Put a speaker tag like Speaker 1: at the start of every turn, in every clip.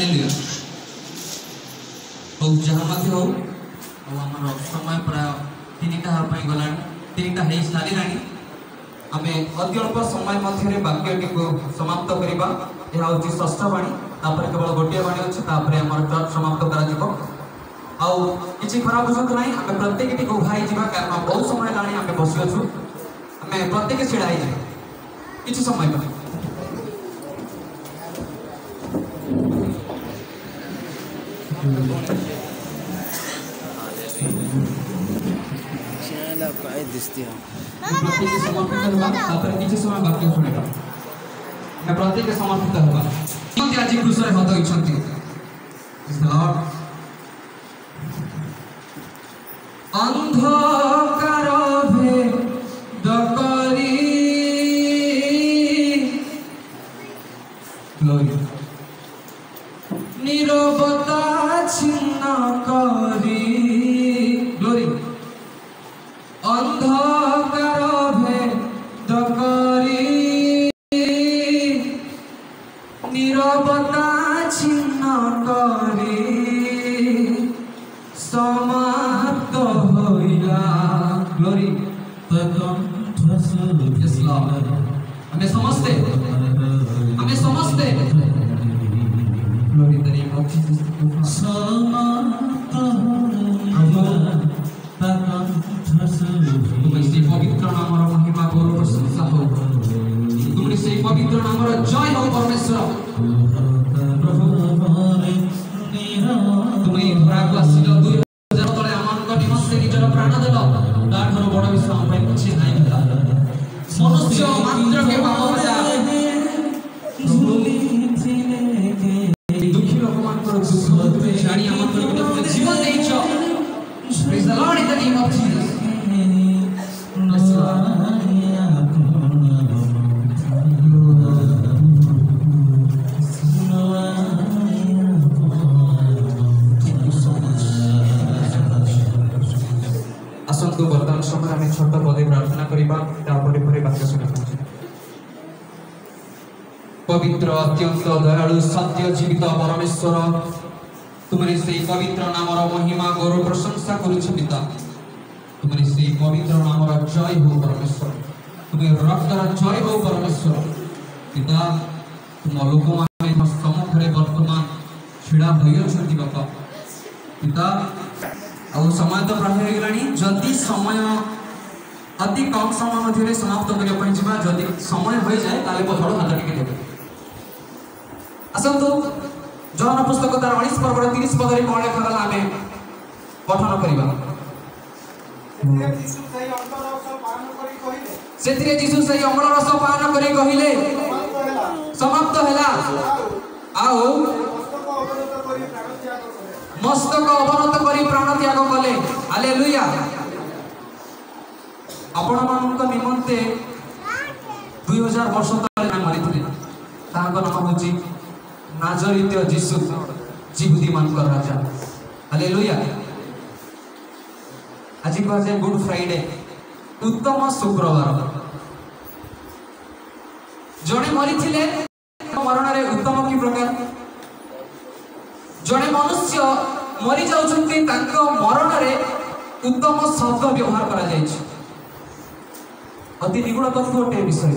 Speaker 1: Hallelujah हो जहाँ मत हो आमर समय प्राय 3टा गला 3टा हो सारा आम अति अल्प समय मध्य वाक्यटी को समाप्त करवा यह हूँ षष्ठ बाणी तापर केवल गोटे बाणी अच्छे आम चर्च समाप्त कर खराब बुझत ना आम प्रत्येक उभाई जा कारण बहुत समय लाणी आम बसी अच्छु आम प्रत्येक छिड़ा कि समय पर प्रत्येक समर्पित होगा किसी समय वाक्य शुणा प्रत्येक समर्पित होगा आज क्रूसरे हत होती अंधकार भेद करी नीरवता छिन्न करी ग्लोरी अंधकार भेद करी नीरवता छिन्न करी समाप्त होइला ग्लोरी हमें समझते ग्लोरी तेरी पवित्र नाम महिमा गौरव प्रशंसा हो तुमने से पवित्र नाम जय हो परमेश्वर प्रभु तुम्हें धरा को आसिल 2000 तले आमन निमंत्रण निजर प्राण देल ताठर बड़ विषय हम भाई किछि नाही मनुष्य मात्र के पाप बजा दुखी लोक मान पर दुख जानी आमन पर जीवन देइछ praise the Lord in the name of Jesus आसंतु वर्तमान समय आम छोट पदे प्रार्थना करवा वाक्य शुणा पवित्र अत्यंत दयालु सत्य जीवित परमेश्वर तुम्हारे से पवित्र नामर महिमा गौरव प्रशंसा करुछ पिता तुम्हारे से पवित्र नामर जय हो परमेश्वर तुम्हें रक्तर जय हो परमेश्वर पिता तुम लोक मान सम्मुखें वर्तमान छिड़ा होती बापा पिता आ समय तो प्रारंभ हो गलानी जदि समय अति कम समय मध्य समाप्त करने जदि समय हो जाए ताले बड़ हाथ टिके देवे आसतु जहन पुस्तक तार 19 पर्व 30 पदरे कौन लिखागला आम पठन करवा से जीशु से अमल रस पान करी कहले समाप्त हैला आओ मस्तक अवनत करी प्राण त्याग कले हालेलुया आपण मानक निमंते 2000 वर्ष तले मरिथिले तांको नाम होची नाजरीत जीशु जिहुदी मानक राजा हालेलुया आज को आज गुड फ्राइडे उत्तम शुक्रवार जड़े मरी मरण रे उत्तम कि प्रकार जड़े मनुष्य मरी जाउछंती तांको मरण रे उत्तम शब्द व्यवहार करा जायछि अति निगुण तत्व गोटे विषय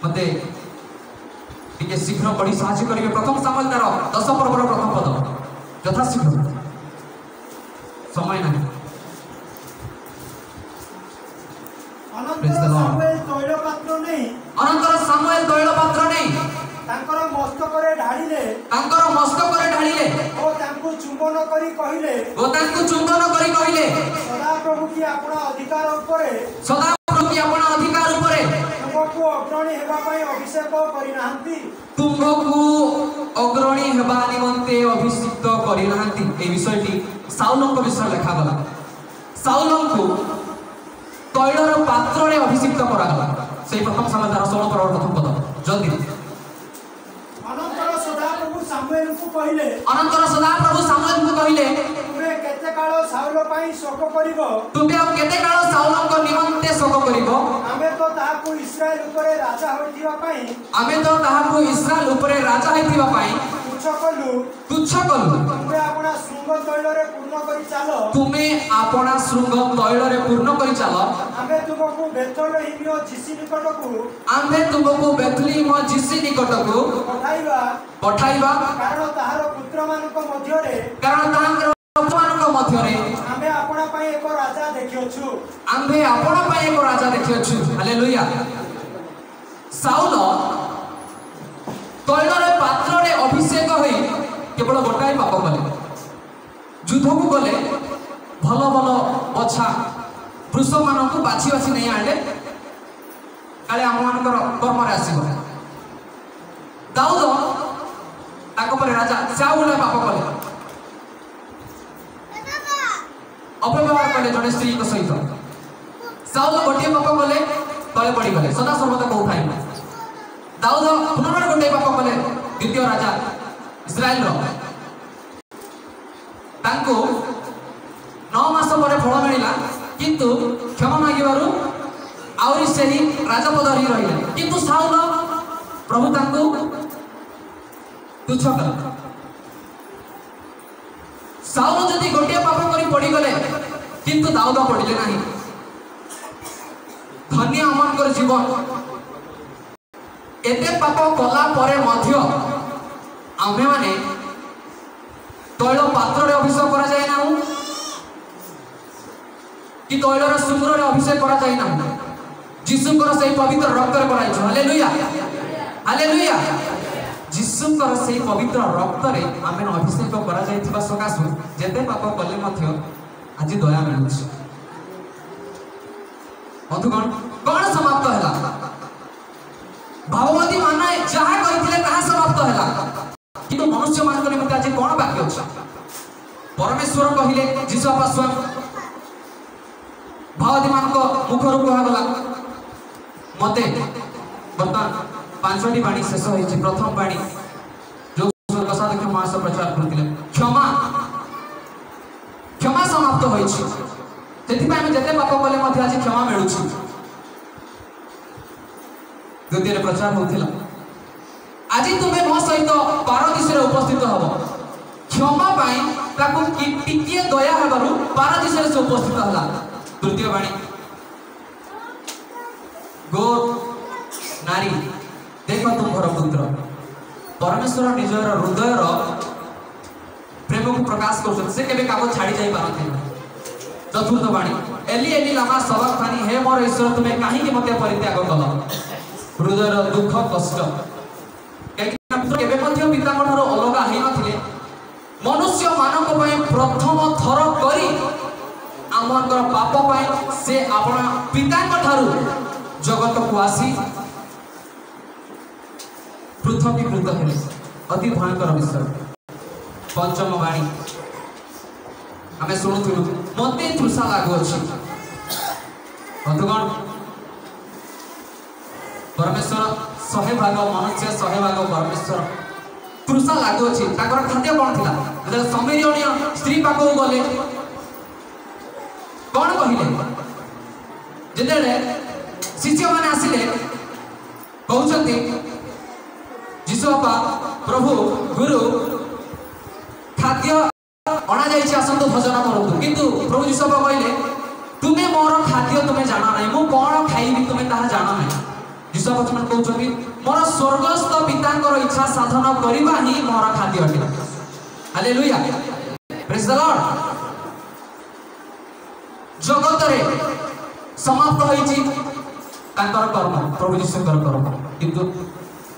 Speaker 1: मते टिके शीघ्र पढ़ी साहाय्य करिवे प्रथम सामुएल तार 10 पर्वर प्रथम पद यथा शीघ्र समय नहीं अनंतर सामुएल तैल पात्र नहीं
Speaker 2: तांकर मस्तकरे ढाळिले ओ तांको चुंबन करी कहिले सदा प्रभु की आपना अधिकार उपरे तुमको अग्रणी हेबा पई अभिषेक करि नाहंती
Speaker 1: तुमको अग्रणी हेबा निमंते अभिषिक्त करि नाहंती ए विषयटी साउलଙ୍କ विषय लेखा गला साउलଙ୍କୁ तैलर पात्र रे अभिषिक्त करा गला सेही प्रथम समाचार 16 पर्व प्रथम पद जल्दी
Speaker 2: अनंतर सदा प्रभु सामुएल को कहले
Speaker 1: तुमे
Speaker 2: केते काल साउल पई शोक करिवो
Speaker 1: तुमे अब केते काल साउलक निमंते शोक करिवो
Speaker 2: आमे तो ताहाकू इस्राएल उपरे राजा होइथिबा पई
Speaker 1: आमे तो ताहाकू इस्राएल उपरे राजा होइथिबा पई तुच्छ कलु
Speaker 2: तुमे आपना शृंग तैलरे पूर्ण करी चालो
Speaker 1: तुमे आपना शृंग तैलरे पूर्ण करी चालो
Speaker 2: आमे तुमको बेथलेहेम जिसी निकटकू
Speaker 1: आमे तुमको बेथलेहेम जिसी निकटकू पठाइबा
Speaker 2: कारण ताहार पुत्र मानक मध्यरे आमे आपना पई एक राजा देखियोछु
Speaker 1: हालेलुया साउल तैलरे पात्ररे अभिषेक होई केवल गोटाए पाप कले युद्ध को गले भल भल बछा पुरुष मानक बाछि बाछि नहीं आले काले आम मानकर कर्म रे आसीबो दाऊद ताको पर राजा साउल पाप कले अपव्यवहार कले जने स्त्री को सहित साउल गोटे पाप कले तले पड़ी गले सदा सर्वदा को उठाई दाऊद पुनर्ବାର गोटे पाप कले द्वितीय राजा इस्राएल रो तांको 9 मास परे फल मिलिला किंतु क्षमा मागिबारु आउरी सेही राजपद हि रहिला किंतु साउल प्रभु तांको तुच्छ कला साउल जदि गोटे पाप करी पड़ी गले किंतु दाऊद पड़िले नाही धन्य अमनकर जीवन एते पाप कला परे मध्य आमे माने तैल पात्र रे अभिषेक करा जाय ना कि तैल रे सुंदर रे अभिषेक करा जाय ना जीसुकर से पवित्र रक्त रे कराइ छ हालेलुया हालेलुया जीसुकर से पवित्र रक्त रे आमे अभिषेक करा जाय थिबा सकासु जेते पाप कले मध्य आज दया मिलुछ बंधुगण कोन समाप्त हैला भाववादी माने जहा कहिथिले ताहा समाप्त हैला किंतु मनुष्य मान को निमित्त आज कोन बाकी अछि परमेश्वर कहिले जीसु पास्वा भाववादी मान को मुख रु कहा गला मते बर्तमान 5टी बाणी शेष होइछि प्रथम बाणी जो प्रसाद क्षमा से प्रचार करथिले क्षमा क्षमा समाप्त होइछि सेति पय हम जते पाप कले मध्ये आज क्षमा मिलुछि द्वितीय प्रचार होथिला आज तुम्हें मो सहित पारदीश रे उपस्थित हबो क्षमा पाई ताको टिकिए दया हबारु पारदीश रे से उपस्थित हला तृतीय बाणी गो नारी देखो तुम घर पुत्र परमेश्वर निजर हृदय रो प्रेम को प्रकाश कर से केबे कागज छाड़ी जाई पारथि चतुर्थ बाणी एली एली लामा सबक्तानी हे मोर ईश्वर तुम्हें काहे कि मते परित्याग कल हृदय दुख कष्ट केबे मध्य पिताଙ୍କ ठारो अलगा हेइ नथिले मनुष्य मानक पय प्रथम थर करी आमकर पाप पय से आपन पिताଙ୍କ ठारो जगत को आसी पृथ्वीकृत हेले अति भयंकर विषय पंचम बाणी आमे सुनुथुलु मते तृषा लागु अछि बंधुगण परमेश्वर 100 भाग मनुष्य 100 भाग परमेश्वर तृषा लागु अछि ताकर खाद्य कोन थिला जदि समीरणीय स्त्री पाको गले कोन कहिले जदेले शिष्य माने आसिले कहउछंती जीसु बापा प्रभु गुरु खाद्य अणा जाइछि आसंतो भोजन करतु किंतु प्रभु जीसु बापा कहले तुमे मोर खाद्य तुमे जाना नै मु कोन खाइबी तुमे ताहा जाना नै जीसु बापा तुमे कहउछंती मोर स्वर्गस्थ पितांकर इच्छा साधन करिबा ही मोर खाद्य अटे हालेलुया प्रेज द लॉर्ड जगत रे समाप्त होइछि तांकर कर्म प्रभु जीसुकर कर्म किंतु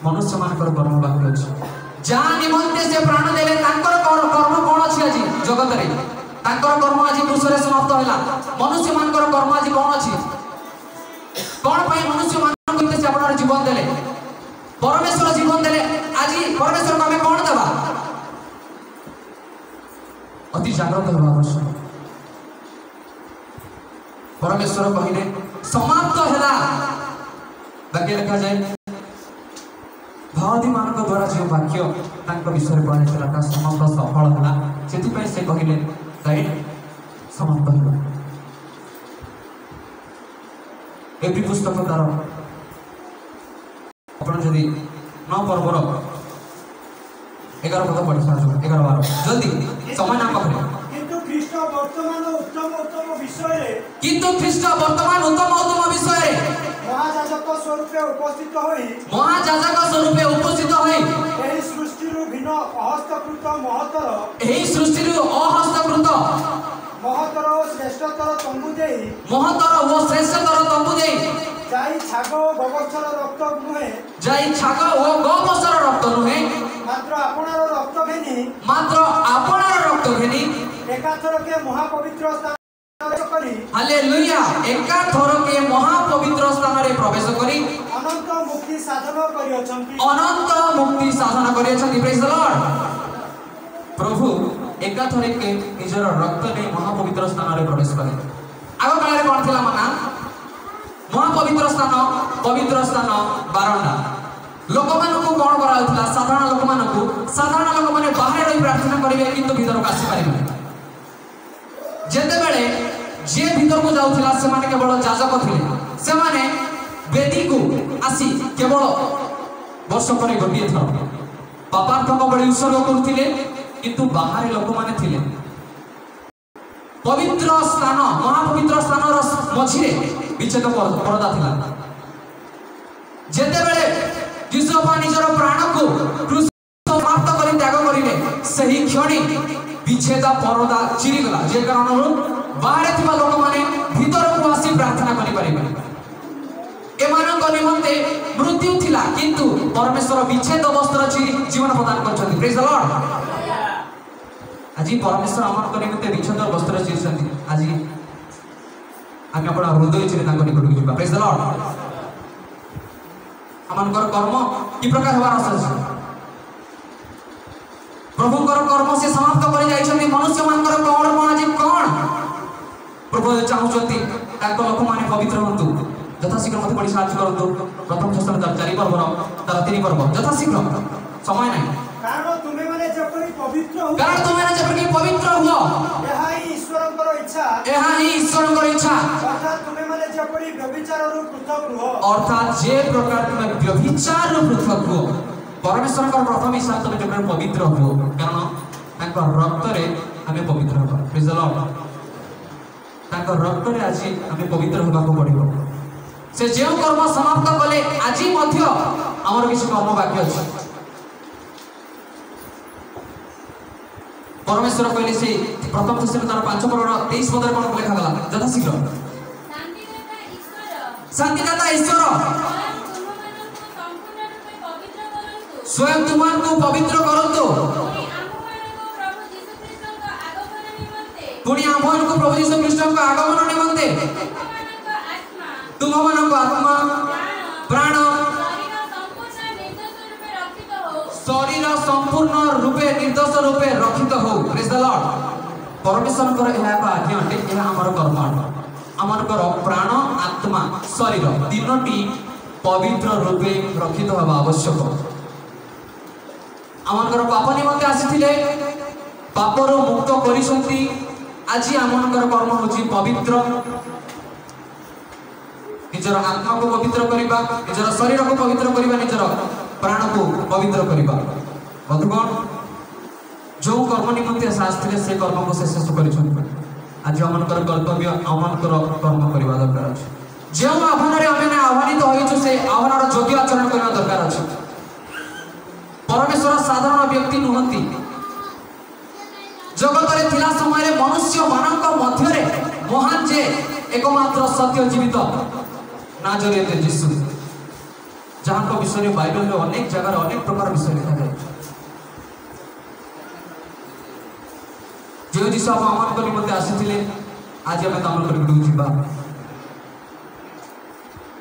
Speaker 1: मनुष्य मानकर कर्म बाकी अछि जा निमंते से प्राण देले तांकर कर्म कोन अछि आज जगत रे तांकर कर्म आज क्रूस रे समाप्त होला मनुष्य मानकर कर्म आज कोन अछि कोन पई मनुष्य मानकर से आपन जीवन देले परमेश्वर जीवन देले आज परमेश्वर को हमें कोन देबा अति जागृत होबा आवश्यक परमेश्वर कहिले समाप्त होला बाकी लिखा जाए भावदी मानक द्वारा जो वाक्य तांको विषय कहले समाप्त सफल होला सेति पय से कहिले राइट समाप्त हो एवरी पुस्तक तार अपन जदि 9 पर्वर 11 पद पढ़ी साजो 11 12 जल्दी समय ना पकड़े
Speaker 2: किंतु ख्रीष्ट वर्तमान उत्तम उत्तम विषय रे महायाजक स्वरूपे उपस्थित होई एही सृष्टि रु भिन्न अहस्तकृत महतर ओ श्रेष्ठतर तंबू देई जाई छाग ओ गबस्तर रक्त नुहे मात्र आपणार रक्त घेनी एकाथर के महापवित्र स्थान करी
Speaker 1: हालेलुया एकाथर के महापवित्र स्थान रे प्रवेश करी
Speaker 2: अनंत मुक्ति साधन करी अछंती
Speaker 1: प्रेज द लॉर्ड प्रभु एकाथर के निजर रक्त ने महापवित्र स्थान रे प्रवेश कले आगो काले कोन थिला मना महापवित्र स्थान पवित्र स्थान बारंडा लोक मानकु कोन कराउतला साधारण लोक माने बाहर रही प्रार्थना करिवे किंतु भीतर को आसी पारिबे जेते बेले जे भीतर को जाउतला से माने केवल याजक थिले से माने वेदी को आसी केवल वर्ष पर गोटिए थर पापार्थक बळी उत्सर्ग करथिले किंतु बाहर लोक माने थिले पवित्र स्थान महापवित्र स्थान रो मझिरे विच्छेद परदा थिला जेते बेले यीशु निजर प्राण को क्रूस समाप्त करी त्याग करिले सही क्षणी विच्छेद परदा चिरी गला जे कारण बाहर थिबा लोक माने भीतर को आसी प्रार्थना करि परिबे एमानक निमंते मृत्यु थिला किंतु परमेश्वर विच्छेद वस्त्र चिरी जीवन प्रदान करछथि प्रेज द लॉर्ड आज परमेश्वर आमनक निमंते विच्छेद वस्त्र चिरछथि आज आमे आपण हृदय चिरे तांको निकट जिबा प्रेज द लॉर्ड आमनकर कर्म कि प्रकार हवार आशा प्रभुकर कर्म से समाप्त कर जाइछथि मनुष्य मानकर कर्म आज कोन प्रभु चाहुछथि ताको लोक माने पवित्र हंतु यथा शीघ्र मते पढ़ी साथ करंतु प्रथम शासन 4 पर्व तार 3 पर्व यथा शीघ्र समय नहीं
Speaker 2: कारण तुमे माने जेपरि पवित्र
Speaker 1: हुओ
Speaker 2: एहा ही ईश्वरकर इच्छा अर्थात तुमे माने जेपरि व्यभिचार रु पृथक हुओ अर्थात जे प्रकार तुमे व्यभिचार रु पृथक हुओ परमेश्वर का प्रथम इच्छा तुमे जेपरि पवित्र हुओ कारण ताको रक्त रे हमें पवित्र होबा प्रेज द लॉर्ड ताको रक्त रे आज हमें पवित्र होबा को पड़िबो से जे कर्म समाप्त कले आज मध्य हमर किछ कर्म बाकी अछि परमेश्वर कहले से प्रथम थेसलोनिकर 5 पर्व 23 पद रे कोन लिखा गला जथा शीघ्र शांतिदाता ईश्वर स्वयं तुमान को पवित्र करंतु पुणी आमन को प्रभु यीशु ख्रीष्ट को आगमन निमंते तुममान को आत्मा प्राण शरीर संपूर्ण रूपे निर्दोष रूपे रक्षित हो प्रेज द लॉर्ड परमेश्वर कर एहा का आज्ञा अटे एहा हमर कर्म हमर प्राण आत्मा शरीर तीनोटी पवित्र रूपे रक्षित होबा आवश्यक हमर पाप निमंते आसीथिले पापर मुक्त करिसंती आज हमर कर्म होची पवित्र निजर आत्मा को पवित्र करिबा निजर शरीर को पवित्र करिबा निजर प्राण को पवित्र करिबा बंधुगण जो कर्म निमंते शास्त्रे से कर्म को शेष करिछन आज हमनकर कर्तव्य हमनकर कर्म करिबा दरकार अछि जो आह्वान रे हमें आह्वानित होइछु से आह्वानर योग्य आचरण करिबा दरकार अछि परमेश्वर साधारण व्यक्ति नहंती जगत रे थिला समय रे मनुष्य मानक मध्य रे महान जे एकमात्र सत्य जीवित नाजरेत यीशु जहाँ को विषय में बाइबल में अनेक जगह अनेक प्रकार विषय लिखा जाए जो जिस आह्वान को निमंते आसीथिले आज हमें तामल कर जीवा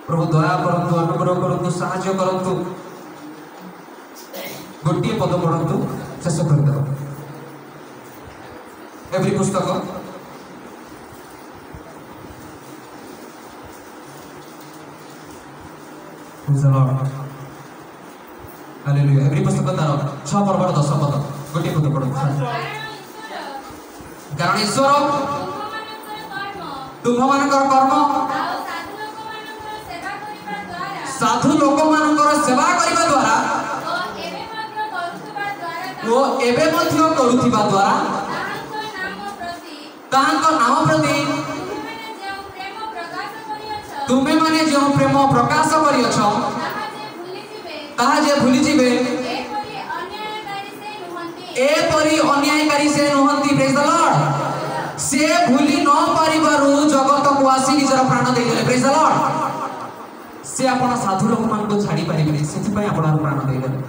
Speaker 2: प्रभु दया करंतु अनुग्रह करंतु सहाय्य करंतु गोटिए पद पढ़ंतु शेष कर दो एवरी पुस्तक Praise the Lord. Hallelujah. Every पुस्तक तार 6 पर्व 10 पद गोटे पद पढ़ो कारण ईश्वर तुम्भमानकर कर्म साधु लोक मानकर सेवा करिबा द्वारा वो एबे मध्य करूथिबा द्वारा तांको नाम प्रति तुमे माने जो प्रेम प्रकाश करियछ ताहा जे भूली जिबे ए परी अन्यायकारी से नुहंती। Praise the Lord. से भूली न पारिबारु जगत को आसी निजर प्राण दे देले। Praise the Lord. से आपण साधु लोक मान को छाडी पारिबे सेति पय आपण प्राण दे देले।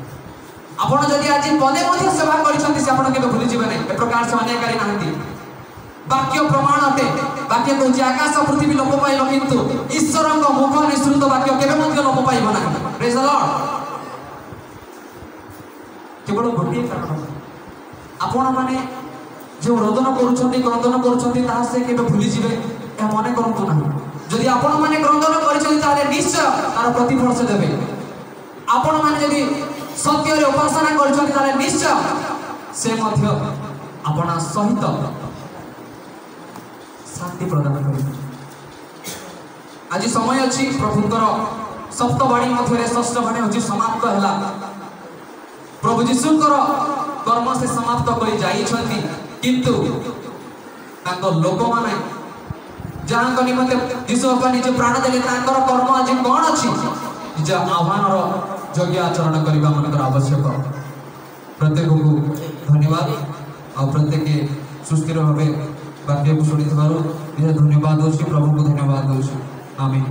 Speaker 2: आपण जदि आज पदे मध्ये सेवा करिसंती से आपण केबे भूली जिबे नै। ए प्रकार से अन्यायकारी नाहंती। वाक्य प्रमाण अटे। वाक्य को जे आकाश पृथ्वी लोप पाइलो किंतु ईश्वर को मुख निसृत वाक्य केबे मध्ये लोप पाइबो ना। Praise the Lord. केवल गोटे कारण आपण माने जो रोदन करूछंती क्रंदन करूछंती ताहा से केबे भूली जिबे ए मने करंतु ना। जदि आपण माने क्रंदन करिछंती ताले निश्चय तार प्रतिफल से देबे। आपण माने जदि सत्य रे उपासना करिछंती ताले निश्चय से मध्य आपना सहित शांति प्रदान करिबे। आज समय अछि प्रभुकर सप्तवाणी मध्य षष्ठ वाणी अछि समाप्त हला। प्रभु जीशुकर कर्म से समाप्त करि जाई छथि किंतु तांको लोक माने जहां को निमते जीशु अपन निज प्राण देले तांकर कर्म आज कोन अछि निज आह्वान रो योग्य आचरण करिबा मनकर आवश्यक। प्रत्येक को धन्यवाद और प्रत्येक सुस्थिर भावे वाक्य को सुनिथबारो धन्यवाद होछि। प्रभु को धन्यवाद होछि। आमीन।